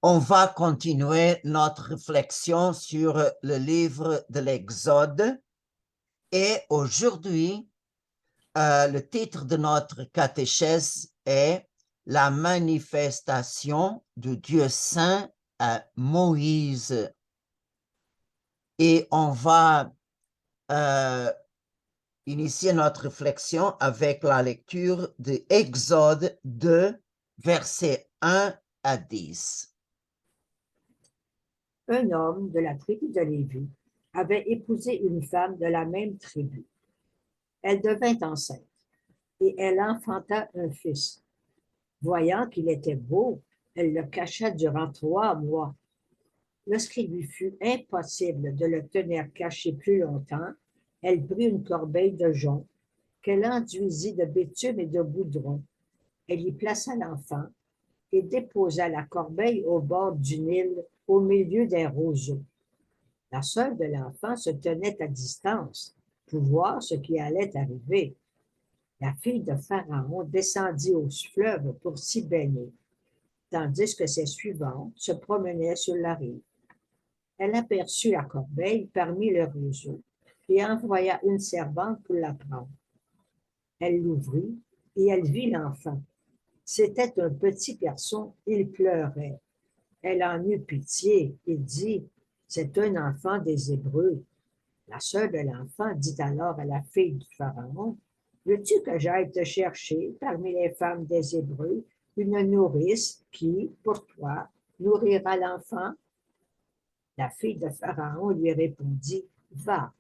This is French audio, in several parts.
On va continuer notre réflexion sur le livre de l'Exode et aujourd'hui, le titre de notre catéchèse est « La manifestation du Dieu saint à Moïse ». Et on va initier notre réflexion avec la lecture de Exode 2, versets 1 à 10. Un homme de la tribu de Lévi avait épousé une femme de la même tribu. Elle devint enceinte et elle enfanta un fils. Voyant qu'il était beau, elle le cacha durant 3 mois. Lorsqu'il lui fut impossible de le tenir caché plus longtemps, elle prit une corbeille de jonc qu'elle enduisit de bitume et de goudron. Elle y plaça l'enfant et déposa la corbeille au bord du Nil, au milieu des roseaux. La sœur de l'enfant se tenait à distance pour voir ce qui allait arriver. La fille de Pharaon descendit au fleuve pour s'y baigner, tandis que ses suivantes se promenaient sur la rive. Elle aperçut la corbeille parmi les roseaux et envoya une servante pour la prendre. Elle l'ouvrit et elle vit l'enfant. C'était un petit garçon, il pleurait. Elle en eut pitié et dit, « C'est un enfant des Hébreux. » La sœur de l'enfant dit alors à la fille du Pharaon, « Veux-tu que j'aille te chercher parmi les femmes des Hébreux une nourrice qui, pour toi, nourrira l'enfant? » La fille de Pharaon lui répondit, « Va. »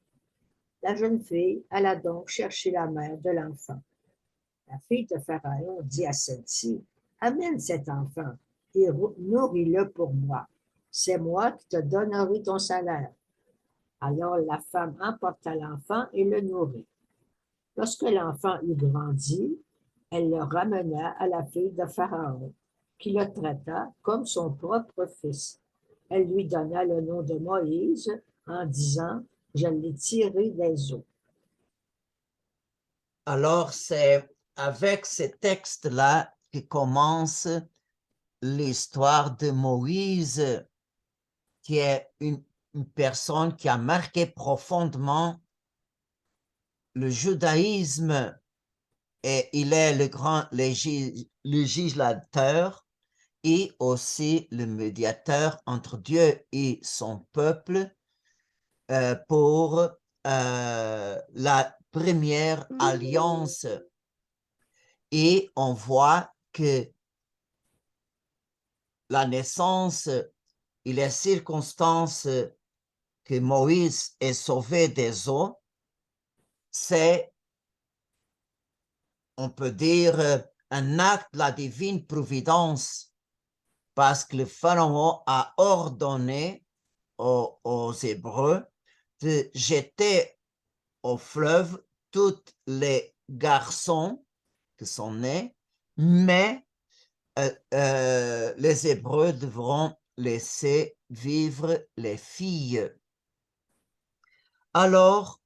La jeune fille alla donc chercher la mère de l'enfant. La fille de Pharaon dit à celle-ci, « Amène cet enfant et nourris-le pour moi. C'est moi qui te donnerai ton salaire. » Alors la femme emporta l'enfant et le nourrit. Lorsque l'enfant eut grandi, elle le ramena à la fille de Pharaon, qui le traita comme son propre fils. Elle lui donna le nom de Moïse en disant, « Je l'ai tiré des eaux. » Alors, c'est avec ce texte-là que commence l'histoire de Moïse, qui est une personne qui a marqué profondément le judaïsme et il est le grand législateur et aussi le médiateur entre Dieu et son peuple pour la première alliance. Et on voit que la naissance et les circonstances que Moïse est sauvé des eaux, c'est, on peut dire, un acte de la divine providence, parce que le Pharaon a ordonné aux Hébreux de jeter au fleuve tous les garçons qui sont nés, mais les Hébreux devront laisser vivre les filles. Alors,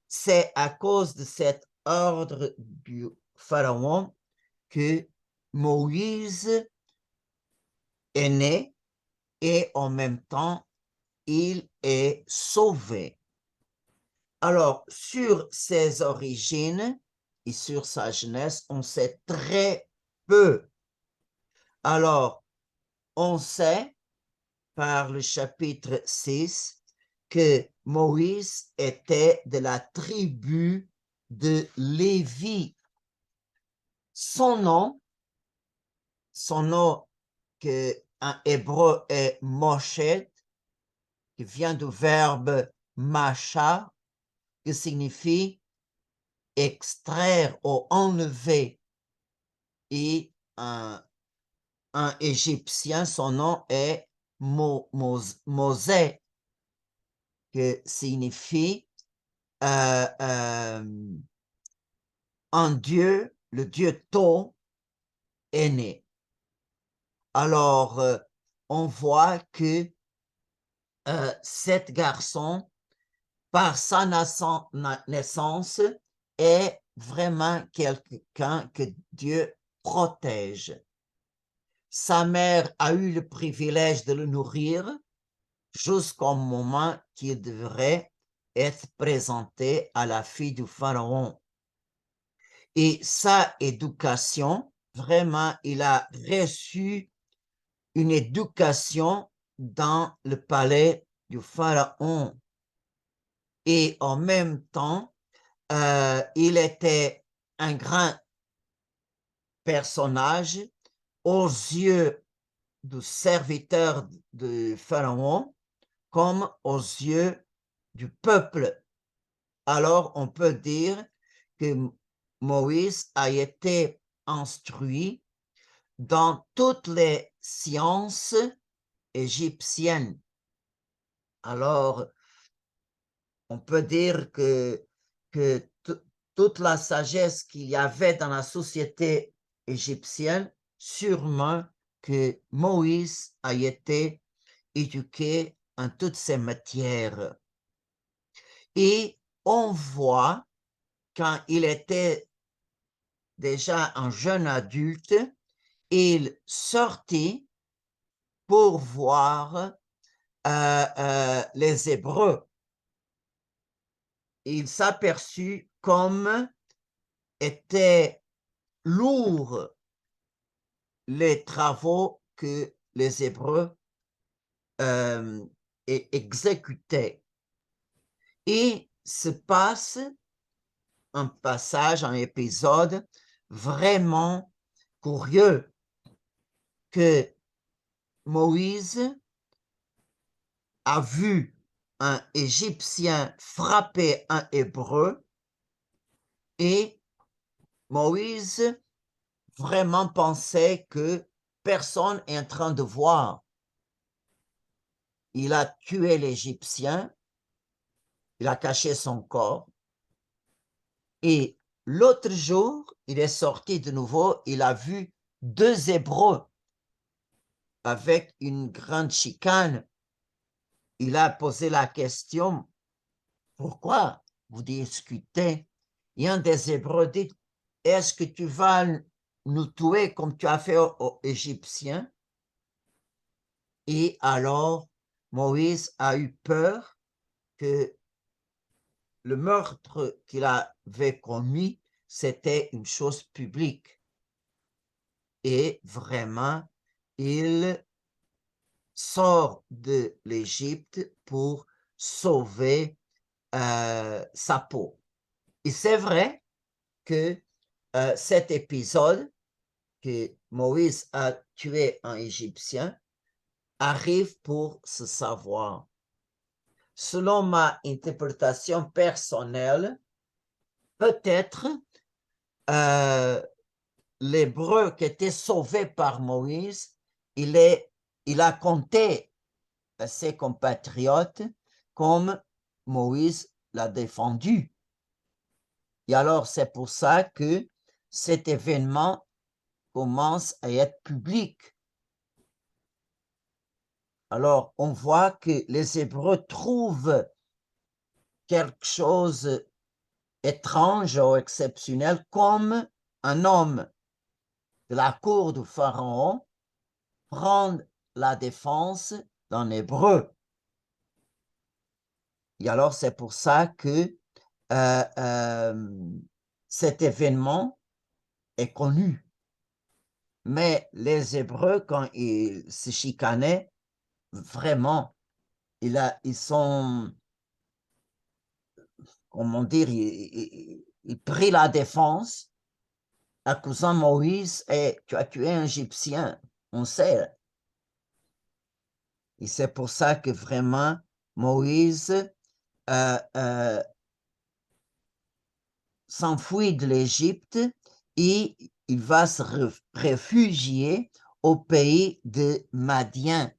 c'est à cause de cet ordre du Pharaon que Moïse est né et en même temps, il est sauvé. Alors, sur ses origines et sur sa jeunesse, on sait très peu. Alors, on sait par le chapitre 6 que Moïse était de la tribu de Lévi. Son nom que en hébreu est Moshe, qui vient du verbe macha, qui signifie extraire ou enlever. Et un Égyptien, son nom est Mosè, qui signifie un Dieu, le Dieu Tho est né. Alors, on voit que cet garçon, par sa naissance, est vraiment quelqu'un que Dieu protège. sa mère a eu le privilège de le nourrir jusqu'au moment qu'il devrait être présenté à la fille du pharaon. Et sa éducation, vraiment, il a reçu une éducation dans le palais du pharaon. Et en même temps, il était un grand personnage aux yeux du serviteur du pharaon comme aux yeux du peuple. Alors, on peut dire que Moïse a été instruit dans toutes les sciences égyptiennes. Alors, on peut dire que toute la sagesse qu'il y avait dans la société égyptienne, sûrement que Moïse a été éduqué en toutes ces matières. Et on voit, quand il était déjà un jeune adulte, il sortit pour voir les Hébreux. Il s'aperçut comme étaient lourds les travaux que les Hébreux exécutaient. Et se passe un passage, un épisode vraiment curieux que Moïse a vu un Égyptien frapper un Hébreu et Moïse vraiment pensait que personne est en train de voir. Il a tué l'Égyptien, il a caché son corps et l'autre jour, il est sorti de nouveau, il a vu deux Hébreux avec une grande chicane. Il a posé la question, pourquoi vous discutez? Et un des Hébreux dit, est-ce que tu vas nous tuer comme tu as fait aux Égyptiens? Et alors, Moïse a eu peur que le meurtre qu'il avait commis, c'était une chose publique. Et vraiment, il sort de l'Égypte pour sauver sa peau. Et c'est vrai que cet épisode que Moïse a tué un Égyptien arrive pour se savoir. Selon ma interprétation personnelle, peut-être l'Hébreu qui était sauvé par Moïse, il a compté à ses compatriotes comme Moïse l'a défendu. Et alors, c'est pour ça que cet événement commence à être public. Alors, on voit que les Hébreux trouvent quelque chose étrange ou exceptionnel comme un homme de la cour du Pharaon prendre la défense d'un Hébreu. Et alors, c'est pour ça que cet événement est connu. Mais les Hébreux, quand ils se chicanaient, vraiment, ils sont, comment dire, ils prirent la défense, accusant Moïse, et tu as tué un Égyptien, on sait. Et c'est pour ça que vraiment, Moïse s'enfuit de l'Égypte et il va se réfugier au pays de Madian,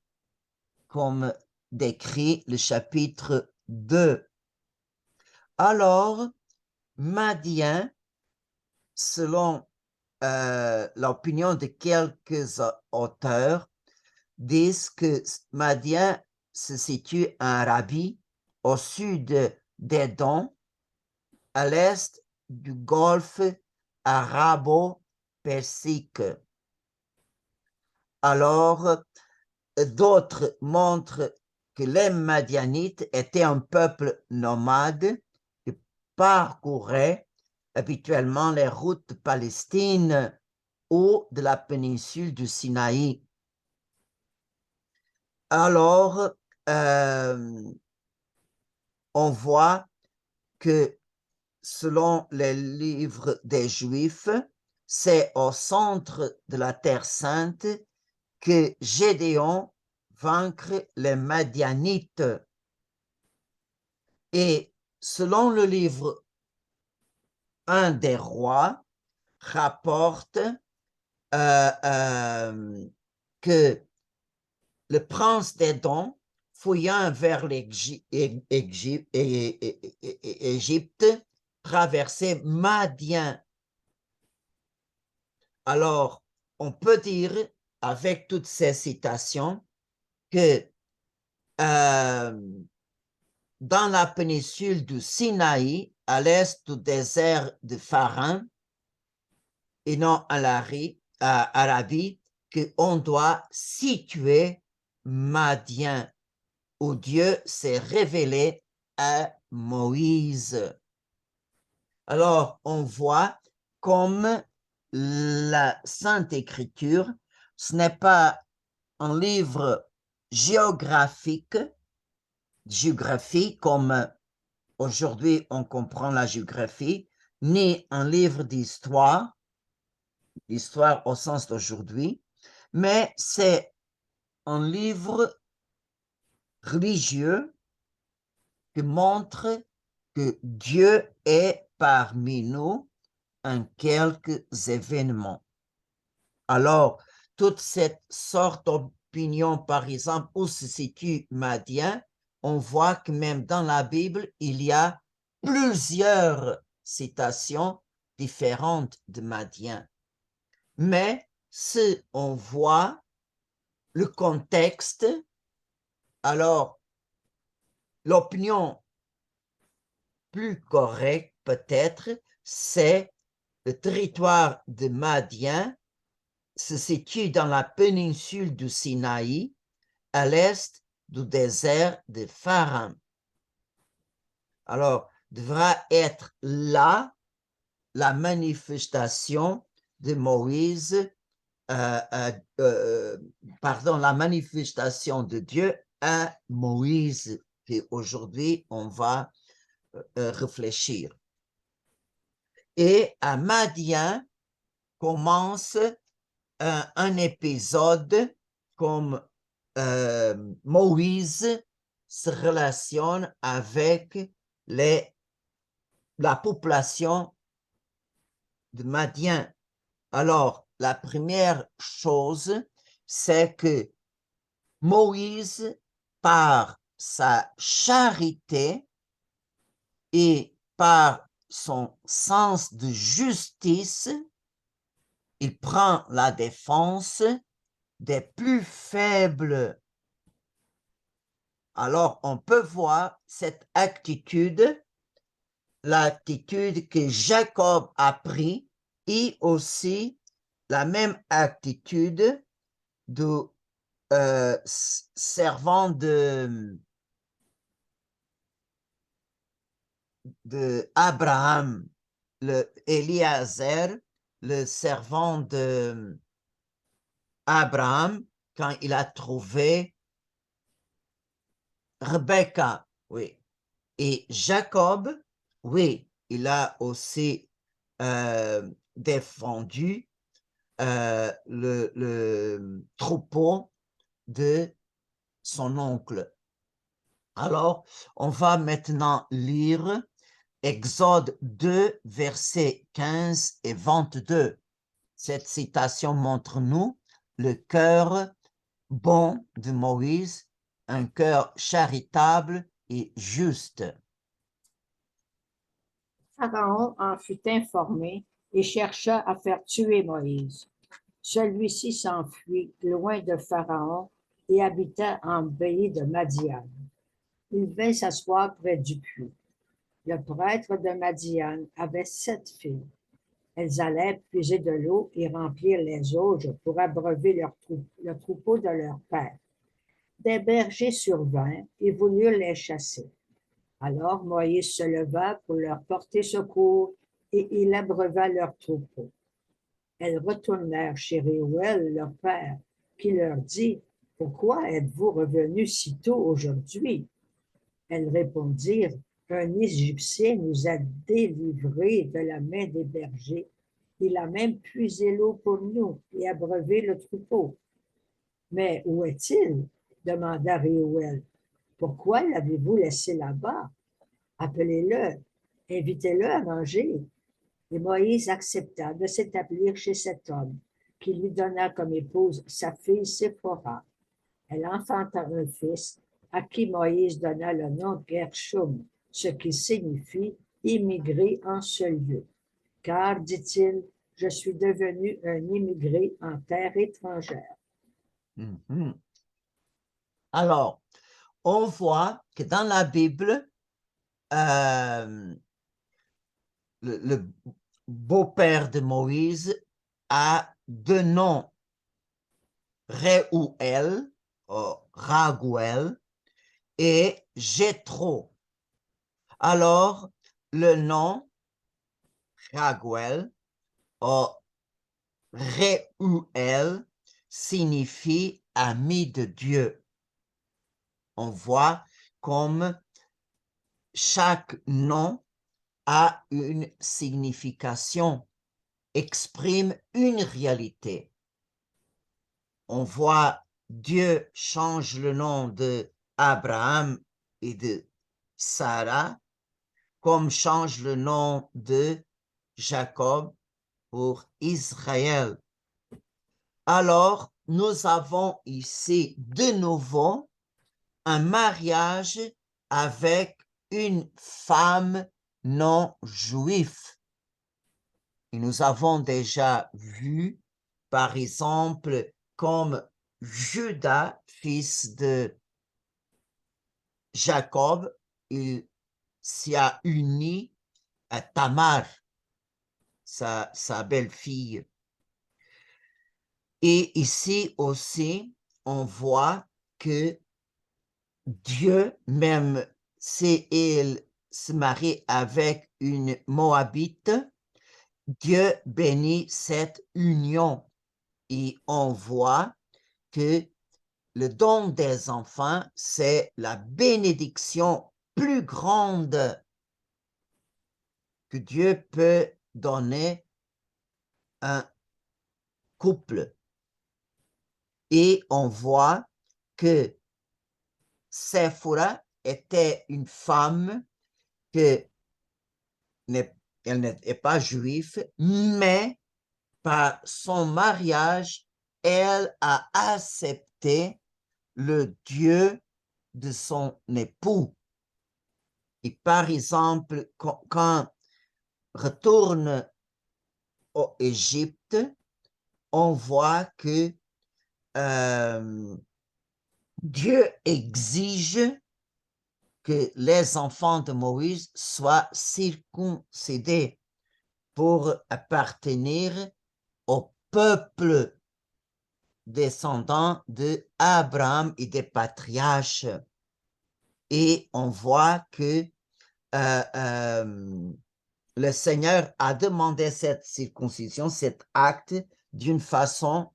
comme décrit le chapitre 2. Alors, Madian, selon l'opinion de quelques auteurs, disent que Madian se situe en Arabie, au sud d'Édom, à l'est du golfe arabo-persique. alors d'autres montrent que les Madianites étaient un peuple nomade qui parcourait habituellement les routes de Palestine ou de la péninsule du Sinaï. Alors, on voit que selon les livres des Juifs, c'est au centre de la Terre Sainte que Gédéon vaincre les Madianites. Et selon le livre 1 des rois, rapporte que le prince d'Édom, fouillant vers l'Égypte, traversait Madian. Alors, on peut dire, avec toutes ces citations, que dans la péninsule du Sinaï, à l'est du désert de Pharan, et non à l'Arabie, qu'on doit situer Madian, où Dieu s'est révélé à Moïse. Alors, on voit comme la Sainte Écriture, ce n'est pas un livre géographie comme aujourd'hui on comprend la géographie, ni un livre d'histoire au sens d'aujourd'hui, mais c'est un livre religieux qui montre que Dieu est parmi nous en quelques événements. Alors, toute cette sorte d'opinion, par exemple, où se situe Madian, on voit que même dans la Bible, il y a plusieurs citations différentes de Madian. Mais si on voit le contexte, alors l'opinion plus correcte peut-être, c'est le territoire de Madian se situe dans la péninsule du Sinaï, à l'est du désert de Pharan. Alors, devra être là la manifestation de Moïse, la manifestation de Dieu à Moïse, qu'aujourd'hui on va réfléchir. Et à Madian commence un épisode comme Moïse se relationne avec la population de Madian. Alors, la première chose, c'est que Moïse, par sa charité et par son sens de justice, il prend la défense des plus faibles. Alors, on peut voir cette attitude, l'attitude que Jacob a pris, et aussi la même attitude du servant de Abraham, le Eliezer, le servant de Abraham, quand il a trouvé Rebecca, oui. Et Jacob, oui, il a aussi défendu le troupeau de son oncle. Alors, on va maintenant lire Exode 2, versets 15 et 22. Cette citation montre-nous le cœur bon de Moïse, un cœur charitable et juste. Pharaon en fut informé et chercha à faire tuer Moïse. Celui-ci s'enfuit loin de Pharaon et habita en pays de Madian. Il vint s'asseoir près du puits. Le prêtre de Madian avait 7 filles. Elles allèrent puiser de l'eau et remplir les auges pour abreuver le troupeau de leur père. Des bergers survinrent et voulurent les chasser. Alors Moïse se leva pour leur porter secours et il abreuva leur troupeau. Elles retournèrent chez Réuel, leur père, qui leur dit, « Pourquoi êtes-vous revenus si tôt aujourd'hui? » Elles répondirent, « Un Égyptien nous a délivrés de la main des bergers. Il a même puisé l'eau pour nous et abreuvé le troupeau. » « Mais où est-il? » demanda Réuel. « Pourquoi l'avez-vous laissé là-bas? Appelez-le, invitez-le à manger. » Et Moïse accepta de s'établir chez cet homme, qui lui donna comme épouse sa fille Séphora. Elle enfanta un fils, à qui Moïse donna le nom de Gershom, ce qui signifie immigré en ce lieu. Car, dit-il, je suis devenu un immigré en terre étrangère. Alors, on voit que dans la Bible, le beau-père de Moïse a deux noms, Réuel, Raguel, et Jéthro. Alors, le nom Raguel, Réuel, signifie ami de Dieu. On voit comme chaque nom a une signification, exprime une réalité. On voit Dieu change le nom de Abraham et de Sarah, comme change le nom de Jacob pour Israël. Alors, nous avons ici de nouveau un mariage avec une femme non juive. Et nous avons déjà vu, par exemple, comme Judas, fils de Jacob, il s'y a uni à Tamar, sa belle-fille. Et ici aussi, on voit que Dieu, même si il se marie avec une Moabite, Dieu bénit cette union et on voit que le don des enfants, c'est la bénédiction plus grande que Dieu peut donner à un couple. Et on voit que Séphora était une femme que elle n'était pas juive, mais par son mariage, elle a accepté le Dieu de son époux. Et par exemple, quand retourne au Égypte, on voit que Dieu exige que les enfants de Moïse soient circoncidés pour appartenir au peuple descendant de Abraham et des patriarches. Et on voit que le Seigneur a demandé cette circoncision, cet acte, d'une façon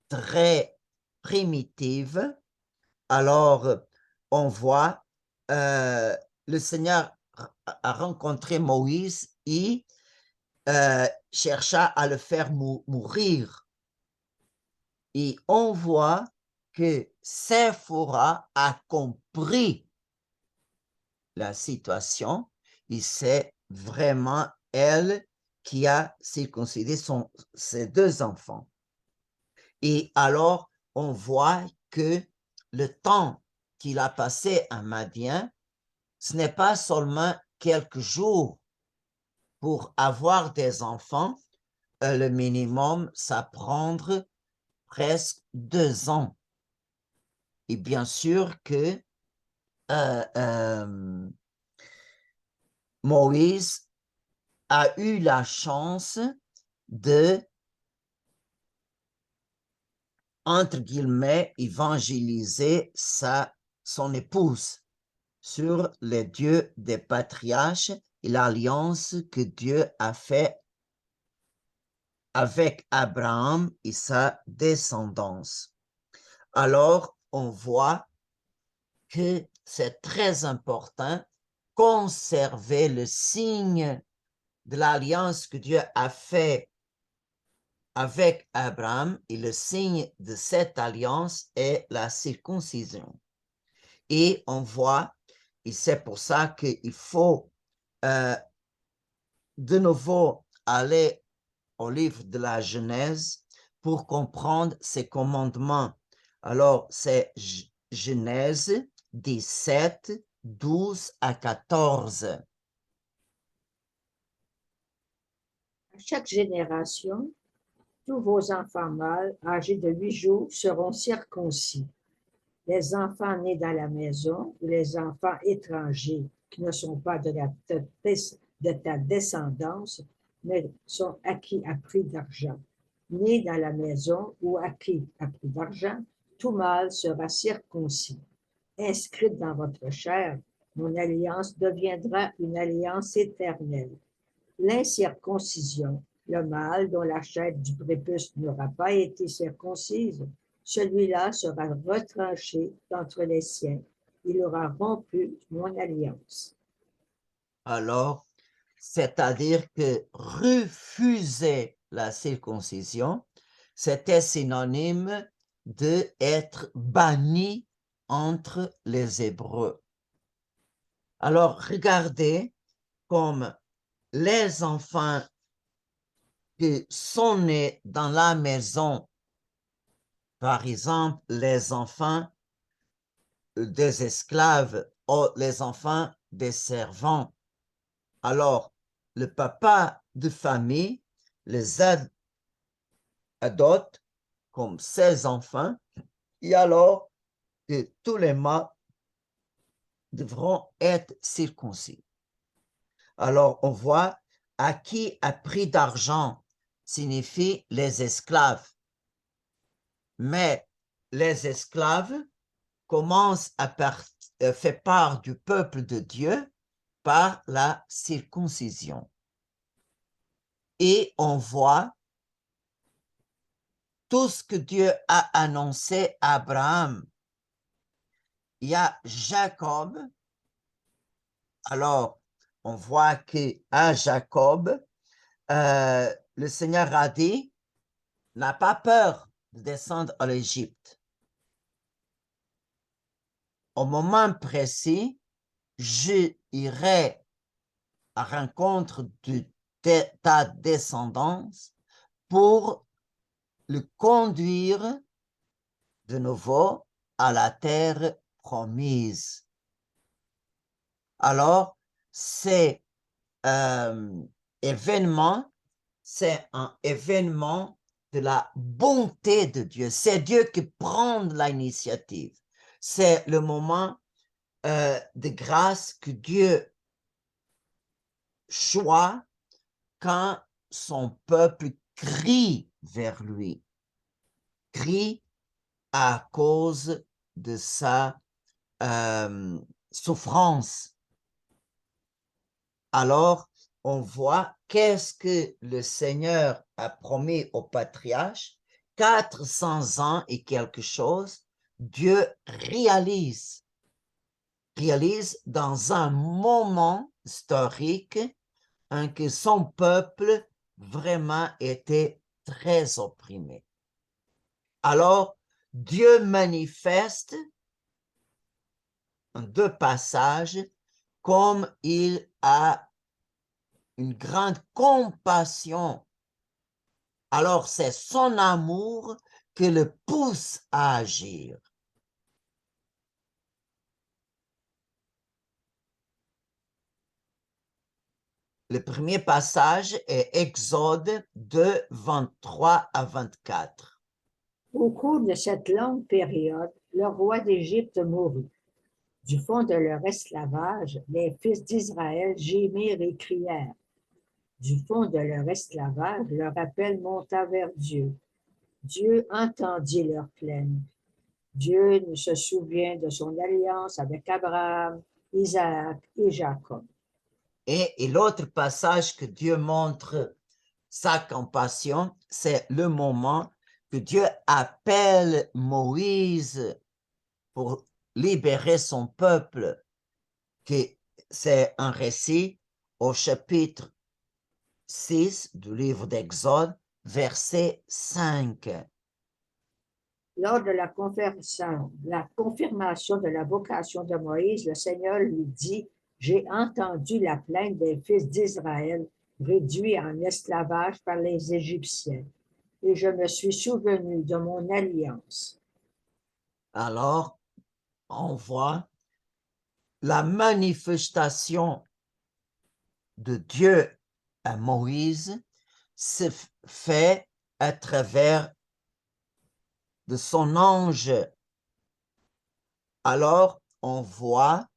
très primitive. Alors, on voit le Seigneur a rencontré Moïse et chercha à le faire mourir. Et on voit que Séphora a compris la situation et c'est vraiment elle qui a circoncidé ses deux enfants. Et alors, on voit que le temps qu'il a passé à Madian, ce n'est pas seulement quelques jours. Pour avoir des enfants, le minimum, ça prend presque 2 ans. Et bien sûr que Moïse a eu la chance de, entre guillemets, évangéliser son épouse sur les dieux des patriarches et l'alliance que Dieu a fait avec Abraham et sa descendance. Alors, on voit que c'est très important conserver le signe de l'alliance que Dieu a fait avec Abraham, et le signe de cette alliance est la circoncision. Et on voit, et c'est pour ça qu'il faut de nouveau aller au livre de la Genèse pour comprendre ces commandements. Alors, c'est Genèse 17, 12 à 14. À chaque génération, tous vos enfants mâles âgés de 8 jours seront circoncis. Les enfants nés dans la maison ou les enfants étrangers qui ne sont pas de ta descendance, mais sont acquis à prix d'argent. Nés dans la maison ou acquis à prix d'argent, tout mâle sera circoncis. Inscrite dans votre chair, mon alliance deviendra une alliance éternelle. L'incirconcision, le mâle dont la chair du prépuce n'aura pas été circoncise, celui-là sera retranché d'entre les siens. Il aura rompu mon alliance. Alors, c'est-à-dire que refuser la circoncision, c'était synonyme d'être banni entre les Hébreux. Alors, regardez comme les enfants qui sont nés dans la maison, par exemple, les enfants des esclaves ou les enfants des servants. Alors, le papa de famille les adopte comme ses enfants, et alors que tous les mâles devront être circoncis. Alors, on voit acquis à prix d'argent signifie les esclaves. Mais les esclaves commencent à faire part du peuple de Dieu par la circoncision. Et on voit tout ce que Dieu a annoncé à Abraham. Il y a Jacob. Alors, on voit qu'à Jacob, le Seigneur a dit, n'a pas peur de descendre à l'Égypte. Au moment précis, je irai à rencontre de ta descendance pour le conduire de nouveau à la terre promise. Alors, c'est événement, c'est un événement de la bonté de Dieu. C'est Dieu qui prend l'initiative. C'est le moment de grâce que Dieu choisit quand son peuple crie vers lui, crie à cause de sa souffrance. Alors, on voit qu'est-ce que le Seigneur a promis aux patriarches, 400 ans et quelque chose, Dieu réalise dans un moment historique en que son peuple vraiment était très opprimé. Alors, Dieu manifeste en deux passages comme il a une grande compassion. Alors, c'est son amour qui le pousse à agir. Le premier passage est Exode 2, 23 à 24. Au cours de cette longue période, le roi d'Égypte mourut. Du fond de leur esclavage, les fils d'Israël gémirent et crièrent. Du fond de leur esclavage, leur appel monta vers Dieu. Dieu entendit leur plainte. Dieu se souvient de son alliance avec Abraham, Isaac et Jacob. Et l'autre passage que Dieu montre sa compassion, c'est le moment que Dieu appelle Moïse pour libérer son peuple, qui c'est un récit au chapitre 6 du livre d'Exode, verset 5. Lors de la confirmation de la vocation de Moïse, le Seigneur lui dit, « J'ai entendu la plainte des fils d'Israël réduits en esclavage par les Égyptiens, et je me suis souvenu de mon alliance. » Alors, on voit la manifestation de Dieu à Moïse se fait à travers de son ange. Alors, on voit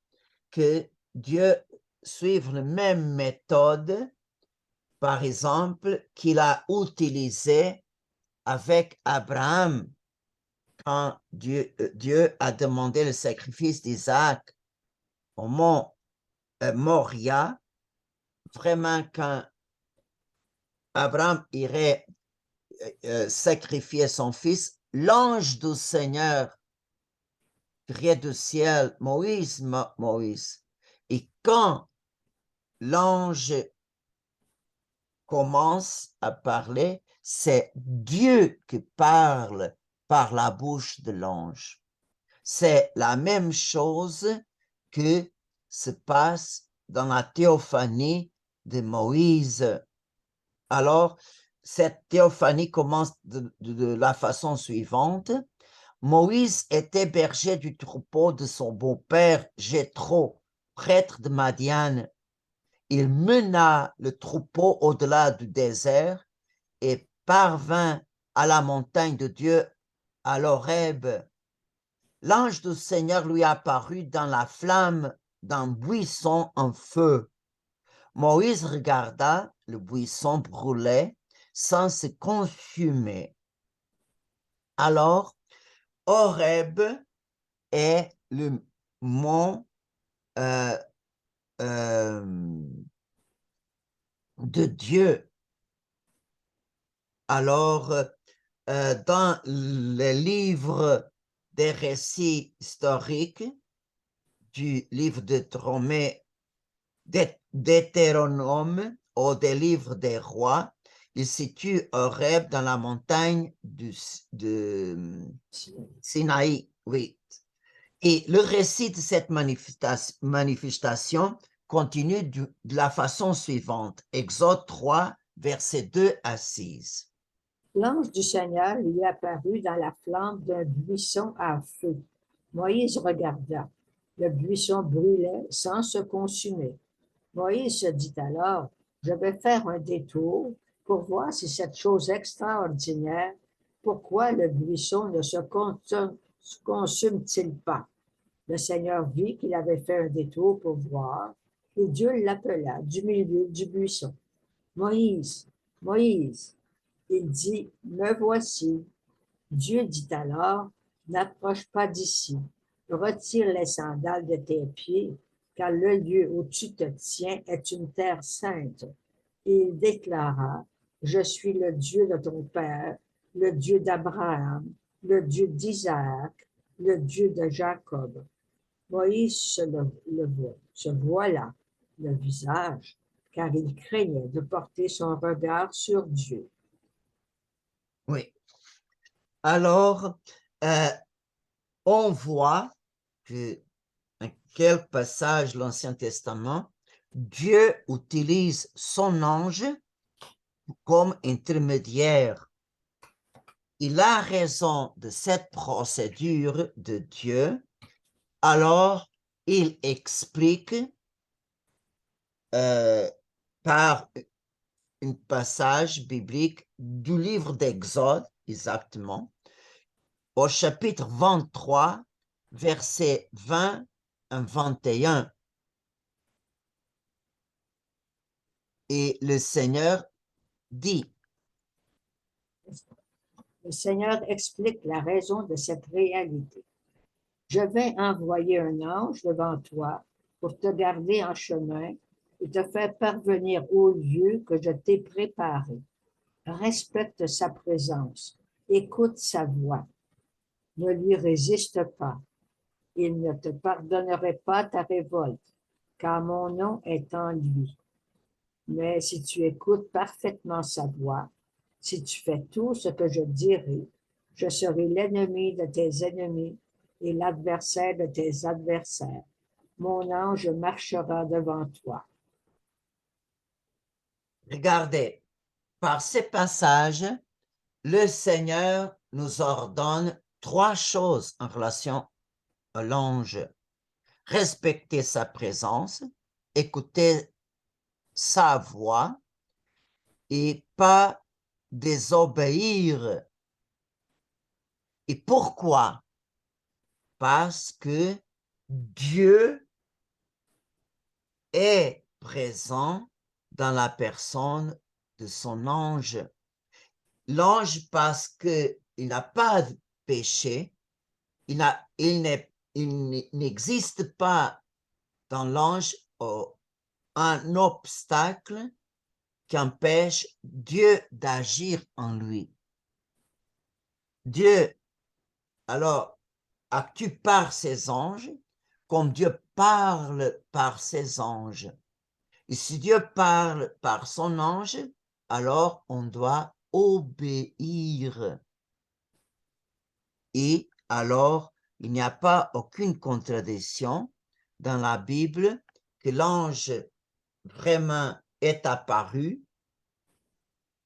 que Dieu suit la même méthode, par exemple, qu'il a utilisée avec Abraham quand Dieu a demandé le sacrifice d'Isaac au mont Moria. Vraiment, quand Abraham irait sacrifier son fils, l'ange du Seigneur criait du ciel, « Moïse, Moïse ». Et quand l'ange commence à parler, c'est Dieu qui parle par la bouche de l'ange. C'est la même chose que se passe dans la théophanie de Moïse. Alors, cette théophanie commence de la façon suivante. Moïse était berger du troupeau de son beau-père Jéthro, prêtre de Madian. Il mena le troupeau au-delà du désert et parvint à la montagne de Dieu, à l'Horeb. L'ange du Seigneur lui apparut dans la flamme d'un buisson en feu. Moïse regarda, le buisson brûlait sans se consumer. Alors, Horeb est le mont de Dieu. Alors, dans le livre des récits historiques du livre de Deutéronome ou des livres des rois, il situe Horeb dans la montagne de Sinaï. Oui. Et le récit de cette manifestation continue de la façon suivante. Exode 3, versets 2 à 6. L'ange du Seigneur lui apparut dans la flamme d'un buisson à feu. Moïse regarda. Le buisson brûlait sans se consumer. Moïse se dit alors, « Je vais faire un détour pour voir si cette chose extraordinaire, pourquoi le buisson ne se consume-t-il pas? » Le Seigneur vit qu'il avait fait un détour pour voir, et Dieu l'appela du milieu du buisson. « Moïse, Moïse !» Il dit, « Me voici. » Dieu dit alors, « N'approche pas d'ici. Retire les sandales de tes pieds, car le lieu où tu te tiens est une terre sainte. » Et il déclara, « Je suis le Dieu de ton père, le Dieu d'Abraham, le Dieu d'Isaac, le Dieu de Jacob. » Moïse se voila le visage, car il craignait de porter son regard sur Dieu. Oui. Alors, on voit que dans quel passage de l'Ancien Testament, Dieu utilise son ange comme intermédiaire. Il a raison de cette procédure de Dieu, alors il explique par un passage biblique du livre d'Exode, exactement, au chapitre 23, versets 20 à 21. Et le Seigneur dit, Le Seigneur explique la raison de cette réalité. Je vais envoyer un ange devant toi pour te garder en chemin et te faire parvenir au lieu que je t'ai préparé. Respecte sa présence, écoute sa voix, ne lui résiste pas. Il ne te pardonnerait pas ta révolte, car mon nom est en lui. Mais si tu écoutes parfaitement sa voix, si tu fais tout ce que je dirai, je serai l'ennemi de tes ennemis et l'adversaire de tes adversaires. Mon ange marchera devant toi. regardez, par ces passages, le Seigneur nous ordonne 3 choses en relation à l'ange. Respecter sa présence, écouter sa voix et pas désobéir. Et pourquoi? Parce que Dieu est présent dans la personne de son ange. L'ange, parce qu'il n'a pas de péché, il n'existe pas dans l'ange un obstacle qui empêche Dieu d'agir en lui. Dieu, alors, actue par ses anges, comme Dieu parle par ses anges. Et si Dieu parle par son ange, alors on doit obéir. Et alors, il n'y a pas aucune contradiction dans la Bible que l'ange vraiment est apparu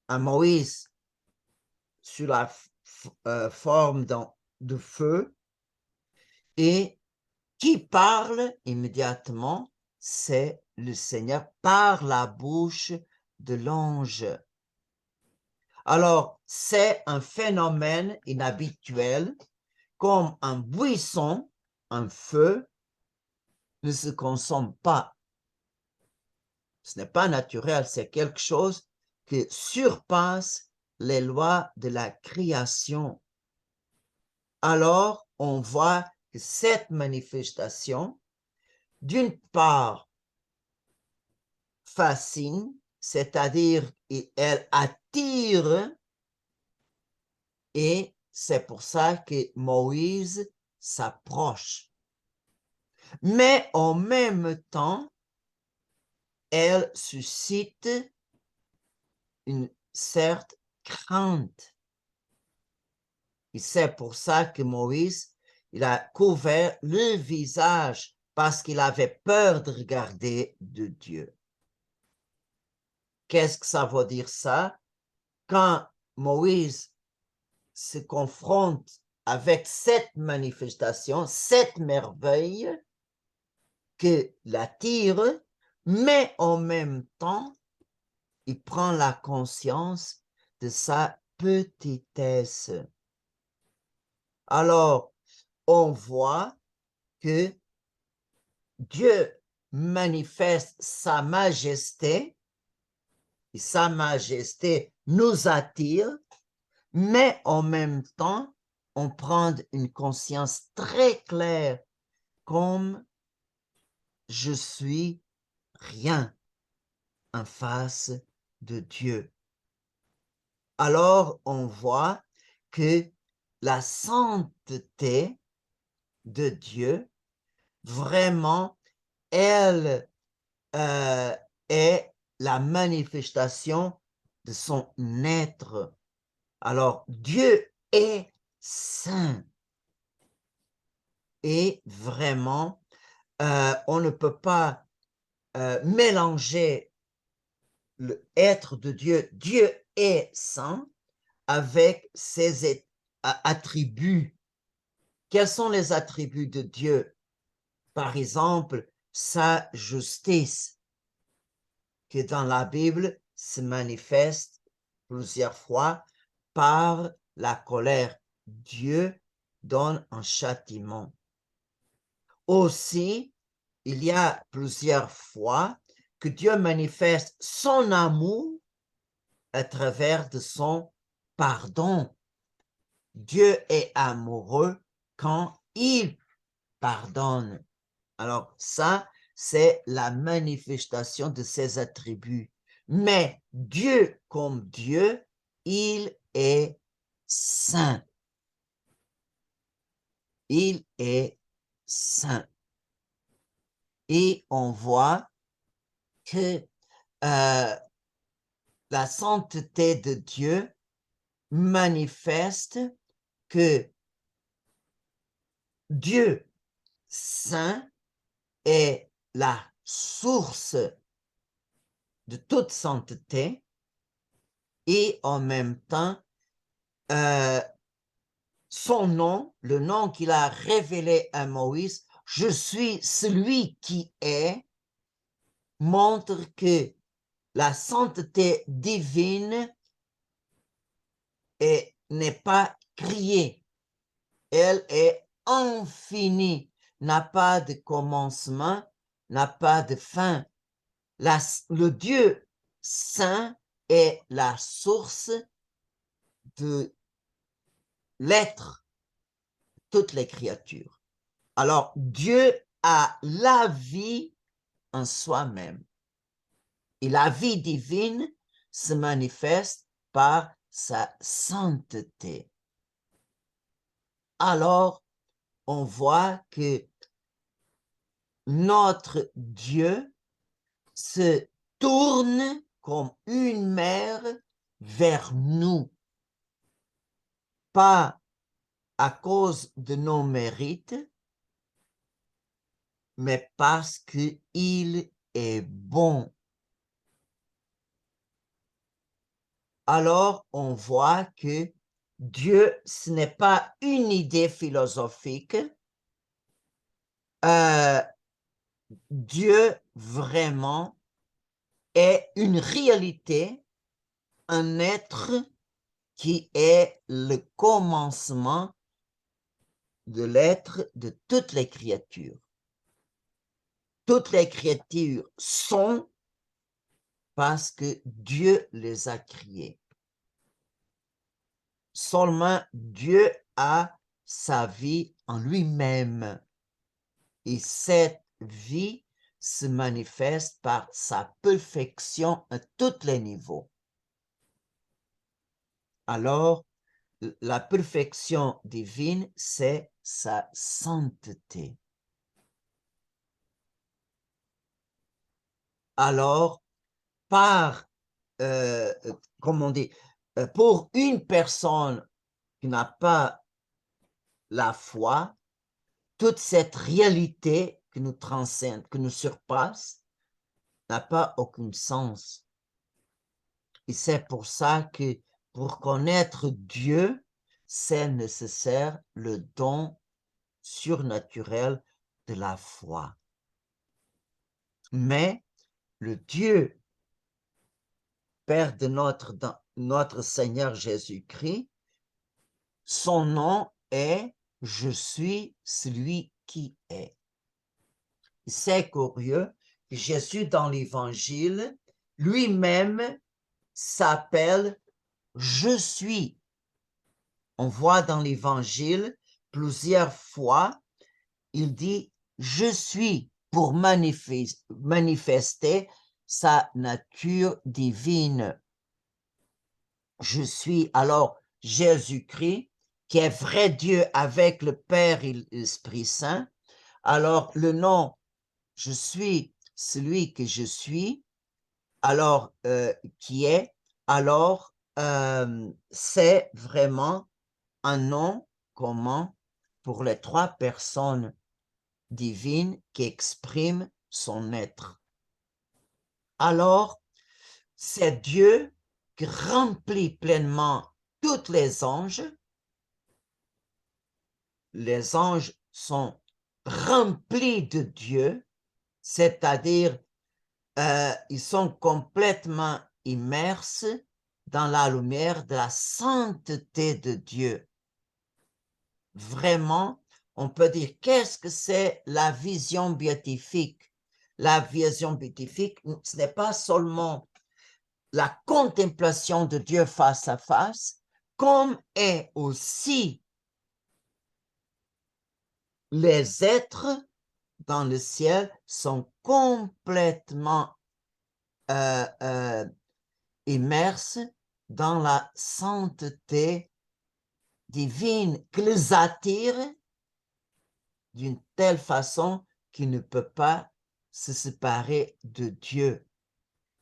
à Moïse sous la forme de feu et qui parle immédiatement, c'est le Seigneur par la bouche de l'ange. Alors, c'est un phénomène inhabituel, comme un buisson, un feu, ne se consomme pas. Ce n'est pas naturel, c'est quelque chose qui surpasse les lois de la création. Alors, on voit que cette manifestation, d'une part, fascine, c'est-à-dire elle attire, et c'est pour ça que Moïse s'approche. Mais en même temps, elle suscite une certaine crainte. Et c'est pour ça que Moïse, il a couvert le visage parce qu'il avait peur de regarder de Dieu. Qu'est-ce que ça veut dire ça? Quand Moïse se confronte avec cette manifestation, cette merveille que l'attire, mais en même temps, il prend la conscience de sa petitesse. Alors, on voit que Dieu manifeste sa majesté, et sa majesté nous attire, mais en même temps, on prend une conscience très claire comme je suis rien en face de Dieu. Alors, on voit que la sainteté de Dieu, vraiment, elle est la manifestation de son être. Alors, Dieu est saint. Et vraiment, on ne peut pas mélanger l'être de Dieu. Dieu est saint avec ses attributs. Quels sont les attributs de Dieu? Par exemple, sa justice, qui dans la Bible se manifeste plusieurs fois par la colère. Dieu donne un châtiment. Aussi, il y a plusieurs fois que Dieu manifeste son amour à travers de son pardon. Dieu est amoureux quand il pardonne. Alors ça, c'est la manifestation de ses attributs. Mais Dieu comme Dieu, il est saint. Il est saint. Et on voit que la sainteté de Dieu manifeste que Dieu saint est la source de toute sainteté et en même temps, son nom, le nom qu'il a révélé à Moïse, je suis celui qui est, montre que la sainteté divine n'est pas criée. Elle est infinie, n'a pas de commencement, n'a pas de fin. Le Dieu saint est la source de l'être, toutes les créatures. Alors, Dieu a la vie en soi-même. Et la vie divine se manifeste par sa sainteté. Alors, on voit que notre Dieu se tourne comme une mère vers nous, pas à cause de nos mérites, mais parce qu'il est bon. Alors, on voit que Dieu, ce n'est pas une idée philosophique. Dieu vraiment est une réalité, un être qui est le commencement de l'être de toutes les créatures. Toutes les créatures sont parce que Dieu les a créées. Seulement Dieu a sa vie en lui-même. Et cette vie se manifeste par sa perfection à tous les niveaux. Alors, la perfection divine, c'est sa sainteté. Alors, comment on dit, pour une personne qui n'a pas la foi, toute cette réalité qui nous transcende, qui nous surpasse, n'a pas aucun sens. Et c'est pour ça que pour connaître Dieu, c'est nécessaire le don surnaturel de la foi. Mais le Dieu, Père de notre Seigneur Jésus-Christ, son nom est « Je suis celui qui est ». C'est curieux que Jésus dans l'Évangile, lui-même s'appelle « Je suis ». On voit dans l'Évangile plusieurs fois, il dit « Je suis » pour manifester sa nature divine. Je suis alors Jésus-Christ, qui est vrai Dieu avec le Père et l'Esprit Saint. Alors le nom « Je suis celui que je suis », alors qui est, alors c'est vraiment un nom commun pour les trois personnes divines qui expriment son être. Alors, c'est Dieu qui remplit pleinement tous les anges. Les anges sont remplis de Dieu, c'est-à-dire ils sont complètement immerses dans la lumière de la sainteté de Dieu. Vraiment, on peut dire, qu'est-ce que c'est la vision béatifique? la vision béatifique, ce n'est pas seulement la contemplation de Dieu face à face, comme est aussi les êtres dans le ciel sont complètement immerses dans la sainteté divine qui les attire d'une telle façon qu'ils ne peuvent pas se séparer de Dieu.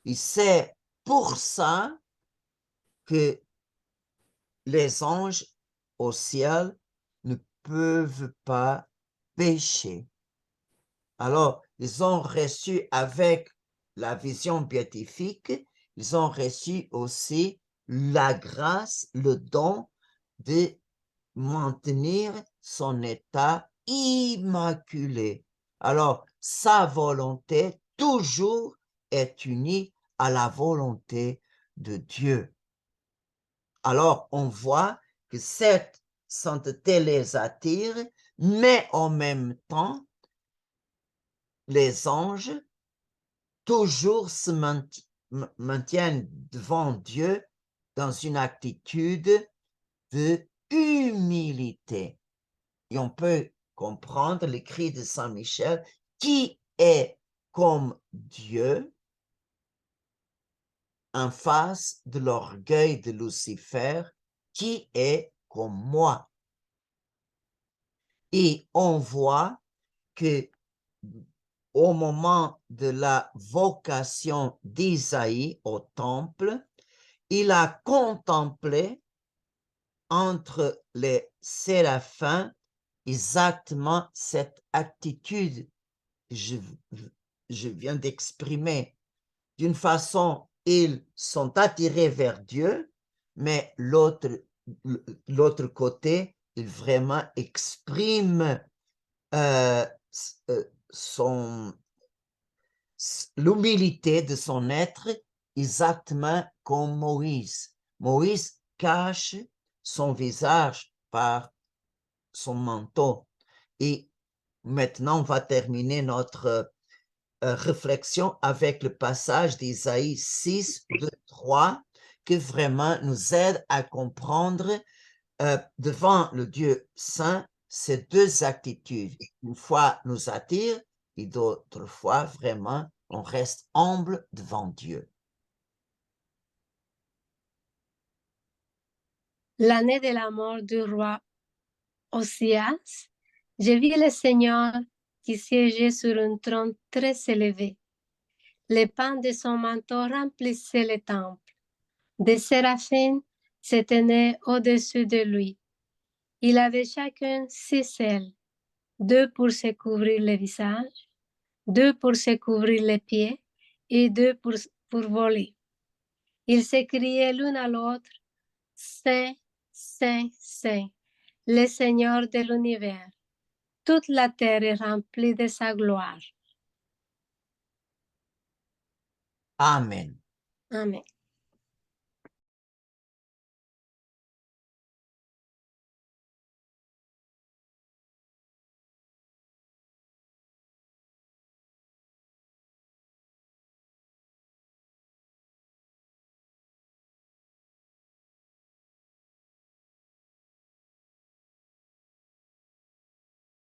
Et c'est pour ça que les anges au ciel ne peuvent pas pécher. Alors, ils ont reçu avec la vision béatifique, ils ont reçu aussi la grâce, le don de maintenir son état immaculé. Alors, sa volonté toujours est unie à la volonté de Dieu. Alors, on voit que cette sainteté les attire, mais en même temps, les anges toujours se maintiennent devant Dieu dans une attitude de humilité. Et on peut comprendre l'écrit de Saint Michel, qui est comme Dieu en face de l'orgueil de Lucifer, qui est comme moi. Et on voit que au moment de la vocation d'Isaïe au temple, il a contemplé entre les séraphins exactement cette attitude que je viens d'exprimer. D'une façon, ils sont attirés vers Dieu, mais l'autre côté, il vraiment exprime l'humilité de son être exactement comme Moïse. Moïse cache son visage par son manteau. Et maintenant, on va terminer notre réflexion avec le passage d'Isaïe 6, 2, 3, qui vraiment nous aide à comprendre devant le Dieu saint ces deux attitudes. Une fois nous attire et d'autres fois vraiment on reste humble devant Dieu. L'année de la mort du roi Osias, je vis le Seigneur qui siégeait sur un trône très élevé. Les pans de son manteau remplissaient le temple. Des séraphins se tenaient au-dessus de lui. Il avait chacun 6 ailes, 2 pour se couvrir le visage, 2 pour se couvrir les pieds et 2 pour voler. Ils s'écriaient l'un à l'autre, Saint, Saint, Saint, le Seigneur de l'univers. Toute la terre est remplie de sa gloire. Amen. Amen.